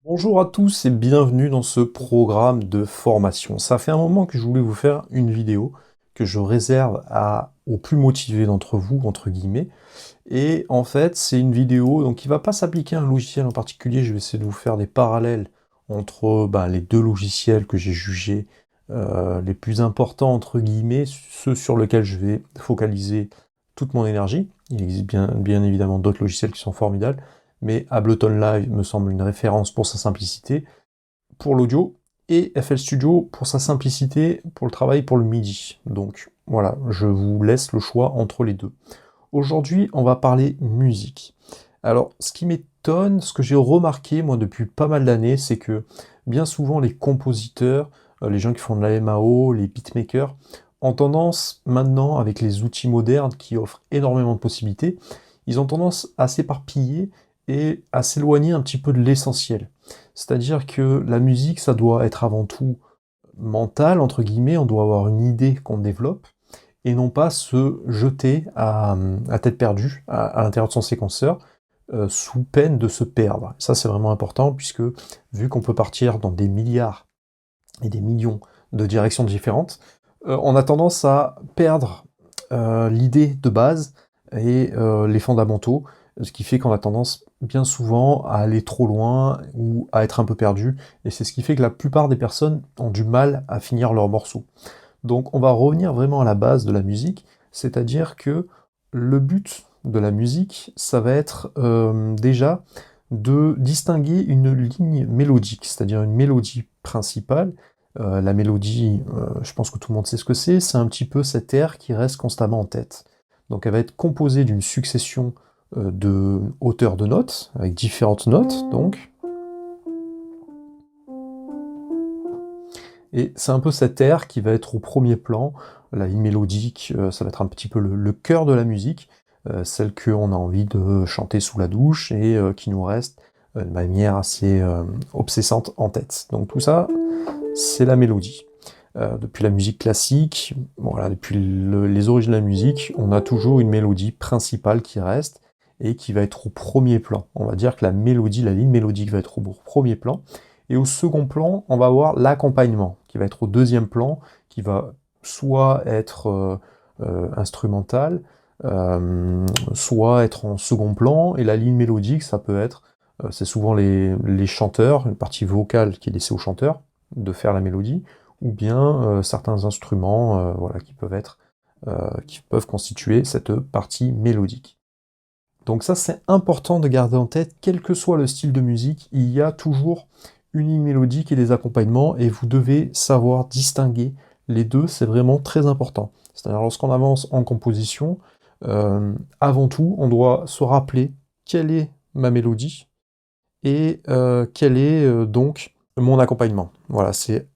Bonjour à tous et bienvenue dans ce programme de formation. Ça fait un moment que je voulais vous faire une vidéo que je réserve aux plus motivés d'entre vous, entre guillemets. Et en fait, c'est une vidéo donc, qui va pas s'appliquer à un logiciel en particulier. Je vais essayer de vous faire des parallèles entre les deux logiciels que j'ai jugés les plus importants, entre guillemets, ceux sur lesquels je vais focaliser toute mon énergie. Il existe bien évidemment d'autres logiciels qui sont formidables, mais Ableton Live me semble une référence pour sa simplicité, pour l'audio, et FL Studio pour sa simplicité, pour le travail, pour le MIDI. Donc voilà, je vous laisse le choix entre les deux. Aujourd'hui, on va parler musique. Alors, ce qui m'étonne, ce que j'ai remarqué, moi, depuis pas mal d'années, c'est que bien souvent, les compositeurs, les gens qui font de la MAO, les beatmakers, ont tendance, maintenant, avec les outils modernes qui offrent énormément de possibilités, ils ont tendance à s'éparpiller et à s'éloigner un petit peu de l'essentiel. C'est-à-dire que la musique, ça doit être avant tout mental, entre guillemets, on doit avoir une idée qu'on développe, et non pas se jeter à tête perdue à l'intérieur de son séquenceur, sous peine de se perdre. Ça, c'est vraiment important, puisque vu qu'on peut partir dans des milliards et des millions de directions différentes, on a tendance à perdre l'idée de base et les fondamentaux, ce qui fait qu'on a tendance bien souvent à aller trop loin ou à être un peu perdu, et c'est ce qui fait que la plupart des personnes ont du mal à finir leur morceau. Donc on va revenir vraiment à la base de la musique, c'est-à-dire que le but de la musique, ça va être déjà de distinguer une ligne mélodique, c'est-à-dire une mélodie principale. La mélodie, je pense que tout le monde sait ce que c'est un petit peu cet air qui reste constamment en tête. Donc elle va être composée d'une succession de hauteurs de notes, avec différentes notes, donc. Et c'est un peu cet air qui va être au premier plan, la ligne mélodique, ça va être un petit peu le cœur de la musique, celle qu'on a envie de chanter sous la douche et qui nous reste de manière assez obsessante en tête. Donc tout ça, c'est la mélodie. Depuis la musique classique, voilà, depuis les origines de la musique, on a toujours une mélodie principale qui reste et qui va être au premier plan. On va dire que la mélodie, la ligne mélodique va être au premier plan. Et au second plan, on va avoir l'accompagnement, qui va être au deuxième plan, qui va soit être instrumental, soit être en second plan, et la ligne mélodique, ça peut être, c'est souvent les chanteurs, une partie vocale qui est laissée aux chanteurs, de faire la mélodie, ou bien certains instruments voilà, qui peuvent constituer cette partie mélodique. Donc ça, c'est important de garder en tête, quel que soit le style de musique, il y a toujours une ligne mélodique et des accompagnements, et vous devez savoir distinguer les deux, c'est vraiment très important. C'est-à-dire, lorsqu'on avance en composition, avant tout, on doit se rappeler quelle est ma mélodie, et quel est donc mon accompagnement. Voilà, c'est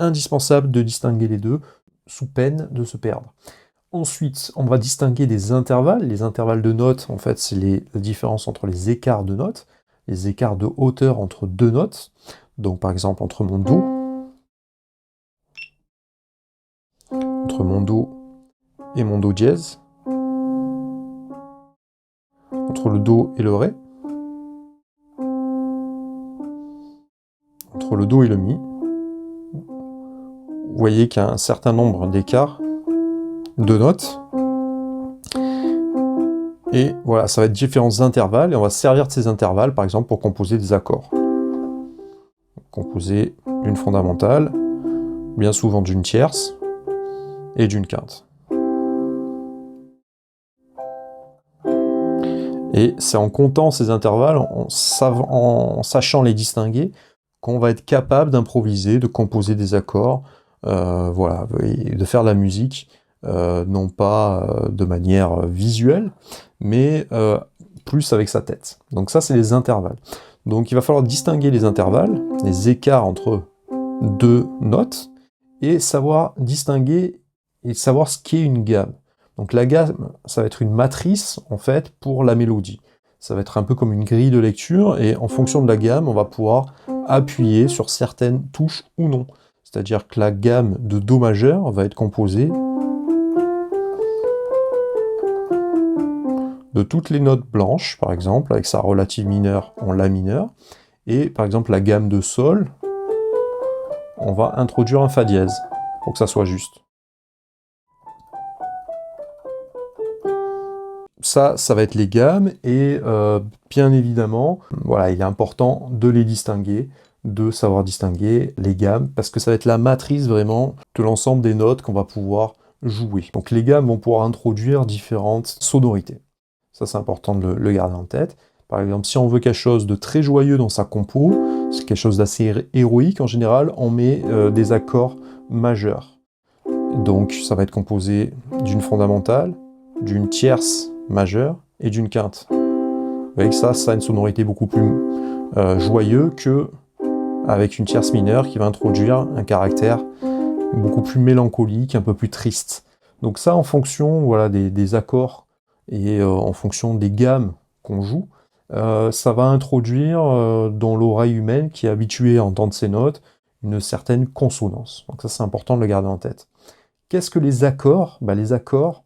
indispensable de distinguer les deux, sous peine de se perdre. Ensuite, on va distinguer des intervalles. Les intervalles de notes, en fait, c'est la différence entre les écarts de notes, les écarts de hauteur entre deux notes. Donc, par exemple, entre mon Do et mon Do dièse, entre le Do et le Ré, entre le Do et le Mi. Vous voyez qu'il y a un certain nombre d'écarts de notes. Et voilà, ça va être différents intervalles, et on va se servir de ces intervalles, par exemple, pour composer des accords. Composer d'une fondamentale, bien souvent d'une tierce, et d'une quinte. Et c'est en comptant ces intervalles, en sachant les distinguer, qu'on va être capable d'improviser, de composer des accords, voilà, et de faire de la musique, non pas de manière visuelle, mais plus avec sa tête. Donc ça, c'est les intervalles. Donc il va falloir distinguer les intervalles, les écarts entre deux notes, et savoir distinguer et savoir ce qu'est une gamme. Donc la gamme, ça va être une matrice, en fait, pour la mélodie. Ça va être un peu comme une grille de lecture, et en fonction de la gamme, on va pouvoir appuyer sur certaines touches ou non. C'est-à-dire que la gamme de Do majeur va être composée de toutes les notes blanches, par exemple, avec sa relative mineure en La mineur, Et par exemple, la gamme de Sol, on va introduire un Fa dièse, pour que ça soit juste. Ça va être les gammes, et bien évidemment, voilà, il est important de les distinguer, de savoir distinguer les gammes, parce que ça va être la matrice vraiment de l'ensemble des notes qu'on va pouvoir jouer. Donc les gammes vont pouvoir introduire différentes sonorités. Ça, c'est important de le garder en tête. Par exemple, si on veut quelque chose de très joyeux dans sa compo, c'est quelque chose d'assez héroïque en général, on met des accords majeurs. Donc ça va être composé d'une fondamentale, d'une tierce majeure et d'une quinte. Vous voyez que ça a une sonorité beaucoup plus joyeuse que avec une tierce mineure qui va introduire un caractère beaucoup plus mélancolique, un peu plus triste. Donc ça, en fonction voilà, des accords et en fonction des gammes qu'on joue, ça va introduire dans l'oreille humaine qui est habituée à entendre ces notes une certaine consonance. Donc ça, c'est important de le garder en tête. Qu'est-ce que les accords? Les accords,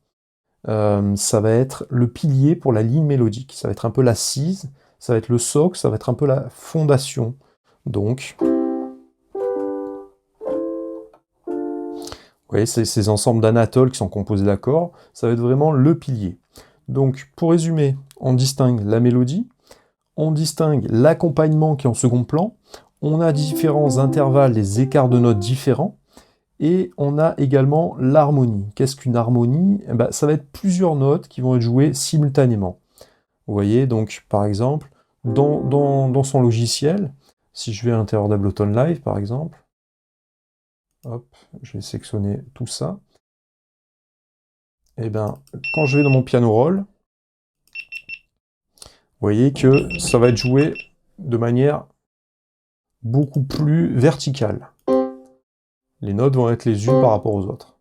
ça va être le pilier pour la ligne mélodique. Ça va être un peu l'assise, ça va être le socle, ça va être un peu la fondation. Donc, vous voyez, ces ensembles d'anatoles qui sont composés d'accords, ça va être vraiment le pilier. Donc, pour résumer, on distingue la mélodie, on distingue l'accompagnement qui est en second plan, on a différents intervalles, des écarts de notes différents, et on a également l'harmonie. Qu'est-ce qu'une harmonie? Ça va être plusieurs notes qui vont être jouées simultanément. Vous voyez, donc par exemple, dans son logiciel, si je vais à l'intérieur d'Ableton Live par exemple, hop, je vais sélectionner tout ça, et quand je vais dans mon piano roll, vous voyez que ça va être joué de manière beaucoup plus verticale. Les notes vont être les unes par rapport aux autres.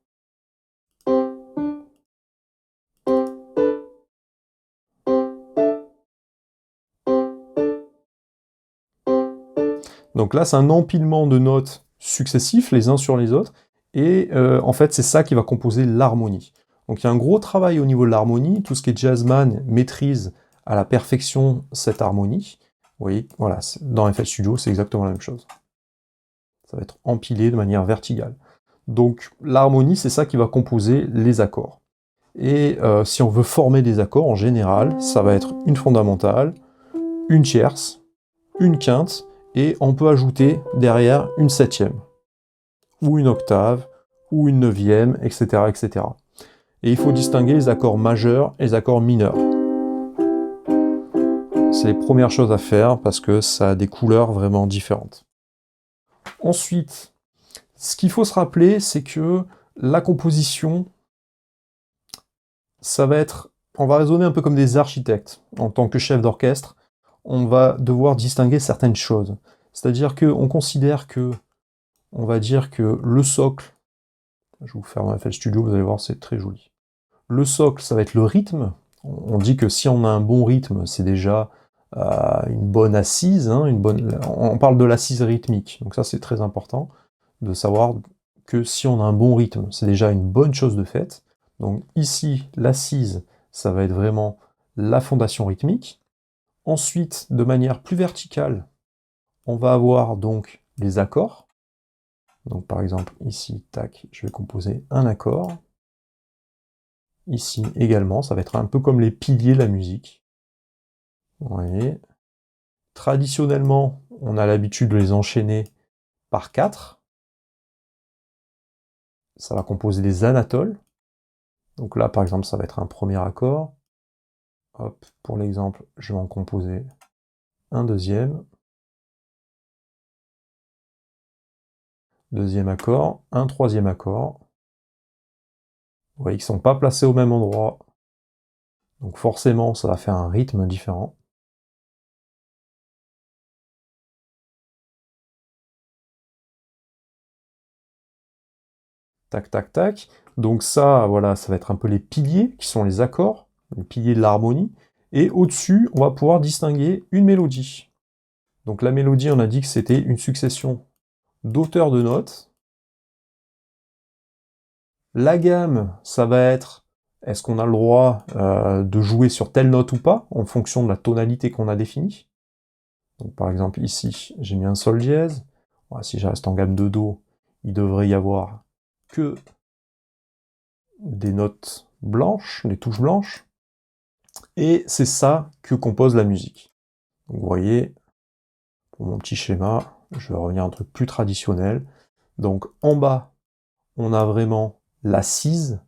Donc là, c'est un empilement de notes successifs, les uns sur les autres, et en fait, c'est ça qui va composer l'harmonie. Donc il y a un gros travail au niveau de l'harmonie, tout ce qui est jazzman maîtrise à la perfection cette harmonie. Vous voyez, voilà, dans FL Studio, c'est exactement la même chose. Ça va être empilé de manière verticale. Donc l'harmonie, c'est ça qui va composer les accords. Et si on veut former des accords, en général, ça va être une fondamentale, une tierce, une quinte, et on peut ajouter derrière une septième, ou une octave, ou une neuvième, etc., etc. Et il faut distinguer les accords majeurs et les accords mineurs. C'est les premières choses à faire parce que ça a des couleurs vraiment différentes. Ensuite, ce qu'il faut se rappeler, c'est que la composition, ça va être... On va raisonner un peu comme des architectes. En tant que chef d'orchestre, on va devoir distinguer certaines choses. C'est-à-dire qu'on considère que, on va dire que le socle, je vais vous faire dans FL Studio, vous allez voir, c'est très joli. Le socle, ça va être le rythme. On dit que si on a un bon rythme, c'est déjà une bonne assise. Hein, on parle de l'assise rythmique, donc ça c'est très important de savoir que si on a un bon rythme, c'est déjà une bonne chose de faite. Donc ici, l'assise, ça va être vraiment la fondation rythmique. Ensuite, de manière plus verticale, on va avoir donc les accords. Donc par exemple, ici, tac, je vais composer un accord. Ici également, ça va être un peu comme les piliers de la musique. Vous voyez. Traditionnellement, on a l'habitude de les enchaîner par 4. Ça va composer des anatoles. Donc là, par exemple, ça va être un premier accord. Hop, pour l'exemple, je vais en composer un deuxième. Deuxième accord, un troisième accord. Vous voyez qu'ils ne sont pas placés au même endroit. Donc forcément, ça va faire un rythme différent. Tac, tac, tac. Donc ça, voilà, ça va être un peu les piliers, qui sont les accords, les piliers de l'harmonie. Et au-dessus, on va pouvoir distinguer une mélodie. Donc la mélodie, on a dit que c'était une succession d'auteurs de notes. La gamme, ça va être, est-ce qu'on a le droit de jouer sur telle note ou pas, en fonction de la tonalité qu'on a définie. Donc par exemple ici, j'ai mis un sol dièse. Voilà, si je reste en gamme de Do, il devrait y avoir que des notes blanches, des touches blanches. Et c'est ça que compose la musique. Donc vous voyez, pour mon petit schéma, je vais revenir à un truc plus traditionnel. Donc en bas, on a vraiment l'assise,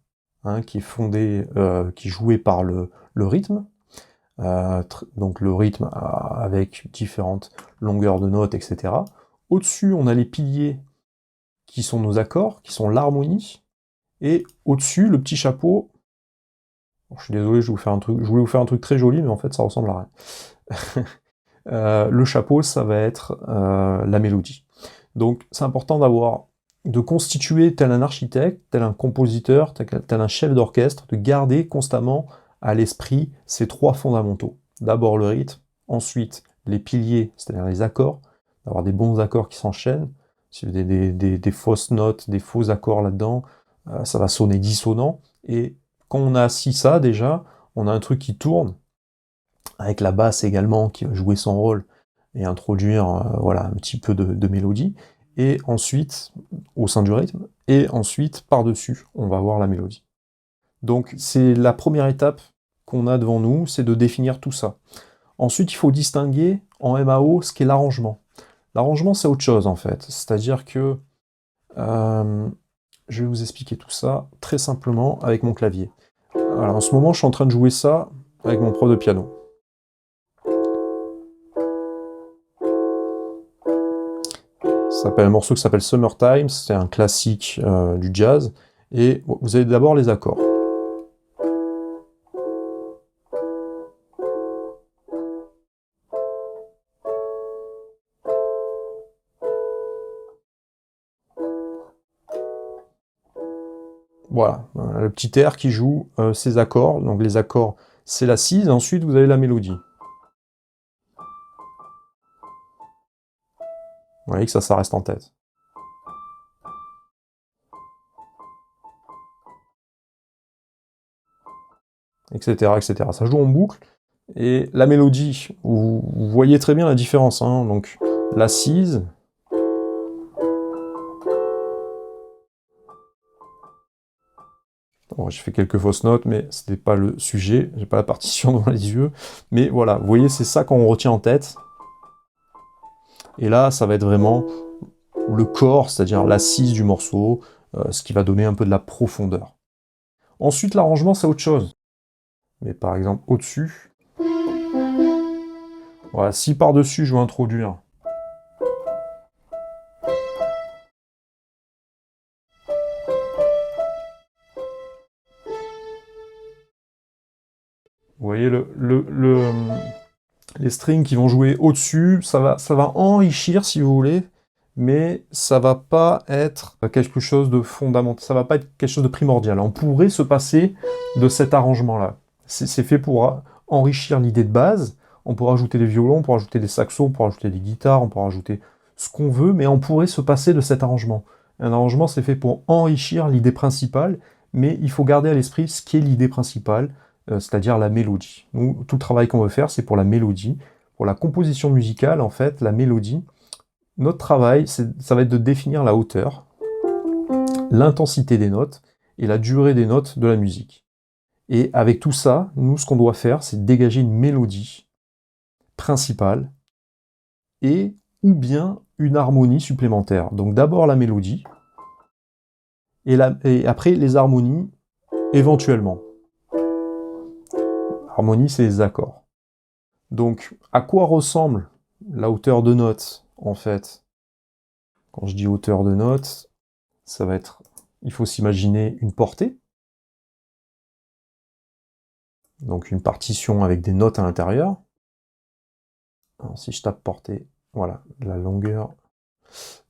hein, qui est fondée, qui est jouée par le rythme. Donc le rythme avec différentes longueurs de notes, etc. Au-dessus, on a les piliers qui sont nos accords, qui sont l'harmonie. Et au-dessus, le petit chapeau. Bon, je suis désolé, je voulais vous faire un truc très joli, mais en fait, ça ressemble à rien. Le chapeau, ça va être la mélodie. Donc, c'est important de constituer tel un architecte, tel un compositeur, tel un chef d'orchestre, de garder constamment à l'esprit ces trois fondamentaux. D'abord le rythme, ensuite les piliers, c'est-à-dire les accords, d'avoir des bons accords qui s'enchaînent. Si vous avez des fausses notes, des faux accords là-dedans, ça va sonner dissonant. Et quand on a assis ça déjà, on a un truc qui tourne, avec la basse également qui va jouer son rôle et introduire voilà, un petit peu de mélodie. Et ensuite, au sein du rythme, et ensuite, par-dessus, on va avoir la mélodie. Donc c'est la première étape qu'on a devant nous, c'est de définir tout ça. Ensuite, il faut distinguer en MAO ce qu'est l'arrangement. L'arrangement, c'est autre chose en fait. C'est-à-dire que je vais vous expliquer tout ça très simplement avec mon clavier. Alors, en ce moment, je suis en train de jouer ça avec mon prof de piano. Ça s'appelle un morceau qui s'appelle Summertime, c'est un classique du jazz. Et vous avez d'abord les accords. Voilà, le petit air qui joue ces accords. Donc les accords, c'est l'assise, et ensuite vous avez la mélodie. Vous voyez que ça reste en tête. Etc., etc. Ça joue en boucle. Et la mélodie, vous voyez très bien la différence. Hein. Donc l'assise. Bon, j'ai fait quelques fausses notes, mais c'était pas le sujet. J'ai pas la partition devant les yeux. Mais voilà, vous voyez, c'est ça qu'on retient en tête. Et là, ça va être vraiment le corps, c'est-à-dire l'assise du morceau, ce qui va donner un peu de la profondeur. Ensuite, l'arrangement, c'est autre chose. Mais par exemple, au-dessus, voilà, si par-dessus, je veux introduire vous voyez les strings qui vont jouer au-dessus, ça va enrichir si vous voulez, mais ça va pas être quelque chose de fondamental, ça va pas être quelque chose de primordial. On pourrait se passer de cet arrangement-là. C'est fait pour enrichir l'idée de base. On pourra ajouter des violons, on pourra ajouter des saxos, on pourra ajouter des guitares, on pourra ajouter ce qu'on veut, mais on pourrait se passer de cet arrangement. Un arrangement, c'est fait pour enrichir l'idée principale, mais il faut garder à l'esprit ce qui est l'idée principale, c'est-à-dire la mélodie. Nous, tout le travail qu'on veut faire, c'est pour la mélodie. Pour la composition musicale, en fait, la mélodie, notre travail, ça va être de définir la hauteur, l'intensité des notes et la durée des notes de la musique. Et avec tout ça, nous, ce qu'on doit faire, c'est dégager une mélodie principale et ou bien une harmonie supplémentaire. Donc d'abord la mélodie, et après les harmonies, éventuellement. Harmonie, c'est les accords. Donc, à quoi ressemble la hauteur de note, en fait? Quand je dis hauteur de note, ça va être... Il faut s'imaginer une portée. Donc une partition avec des notes à l'intérieur. Alors, si je tape portée, voilà, la longueur.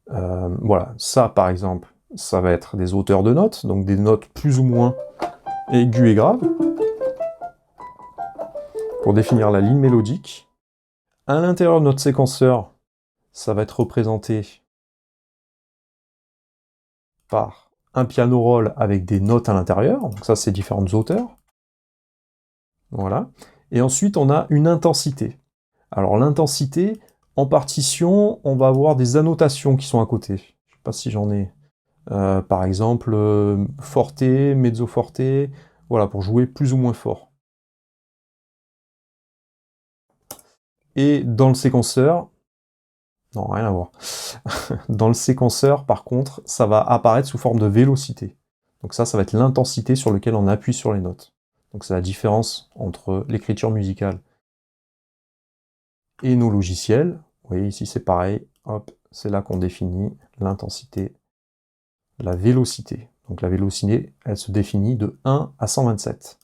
Voilà, ça par exemple, ça va être des hauteurs de notes, donc des notes plus ou moins aiguës et graves, pour définir la ligne mélodique. À l'intérieur de notre séquenceur, ça va être représenté par un piano roll avec des notes à l'intérieur, donc ça c'est différentes hauteurs. Voilà. Et ensuite on a une intensité. Alors l'intensité, En partition, on va avoir des annotations qui sont à côté. Je ne sais pas si j'en ai. Par exemple, forte, mezzo forte, voilà, pour jouer plus ou moins fort. Et dans le séquenceur, non, rien à voir. Dans le séquenceur, par contre, ça va apparaître sous forme de vélocité. Donc ça va être l'intensité sur laquelle on appuie sur les notes. Donc c'est la différence entre l'écriture musicale et nos logiciels. Vous voyez ici c'est pareil, hop, c'est là qu'on définit l'intensité, la vélocité. Donc la vélocité, elle se définit de 1 à 127.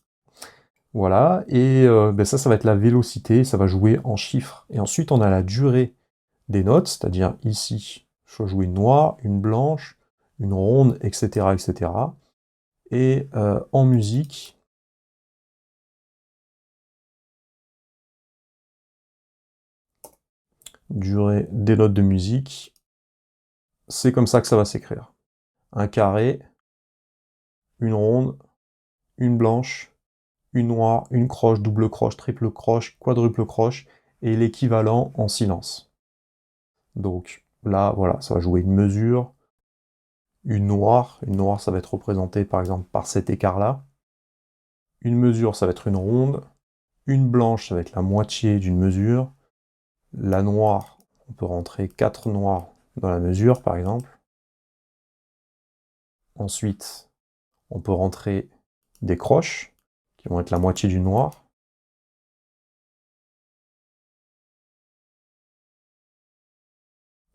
Voilà, et ça va être la vélocité, ça va jouer en chiffres. Et ensuite on a la durée des notes, c'est-à-dire ici, je vais jouer une noire, une blanche, une ronde, etc. etc. Et en musique, durée des notes de musique, c'est comme ça que ça va s'écrire. Un carré, une ronde, une blanche, une noire, une croche, double croche, triple croche, quadruple croche, et l'équivalent en silence. Donc là, voilà, ça va jouer une mesure, une noire ça va être représenté par exemple par cet écart-là. Une mesure, ça va être une ronde. Une blanche, ça va être la moitié d'une mesure. La noire, on peut rentrer 4 noirs dans la mesure, par exemple. Ensuite, on peut rentrer des croches, qui vont être la moitié du noir.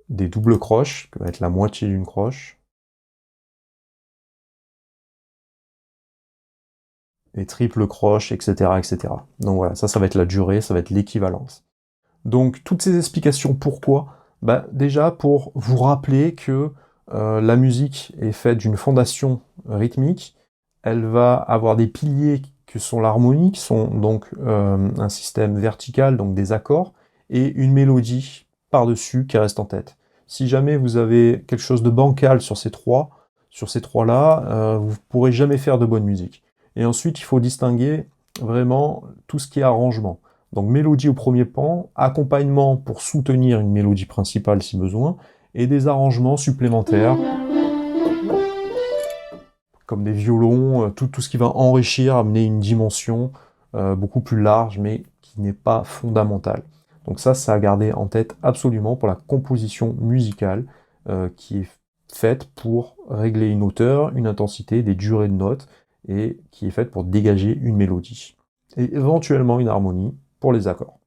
Des doubles croches, qui vont être la moitié d'une croche. Des triples croches, etc., etc. Donc voilà, ça va être la durée, ça va être l'équivalence. Donc toutes ces explications, pourquoi? Déjà pour vous rappeler que la musique est faite d'une fondation rythmique, elle va avoir des piliers que sont l'harmonie, qui sont donc un système vertical, donc des accords, et une mélodie par-dessus qui reste en tête. Si jamais vous avez quelque chose de bancal sur ces trois-là, vous ne pourrez jamais faire de bonne musique. Et ensuite, il faut distinguer vraiment tout ce qui est arrangement. Donc mélodie au premier pan, accompagnement pour soutenir une mélodie principale si besoin, et des arrangements supplémentaires, comme des violons, tout ce qui va enrichir, amener une dimension beaucoup plus large, mais qui n'est pas fondamentale. Donc ça à garder en tête absolument pour la composition musicale qui est faite pour régler une hauteur, une intensité, des durées de notes, et qui est faite pour dégager une mélodie. Et éventuellement une harmonie pour les accords.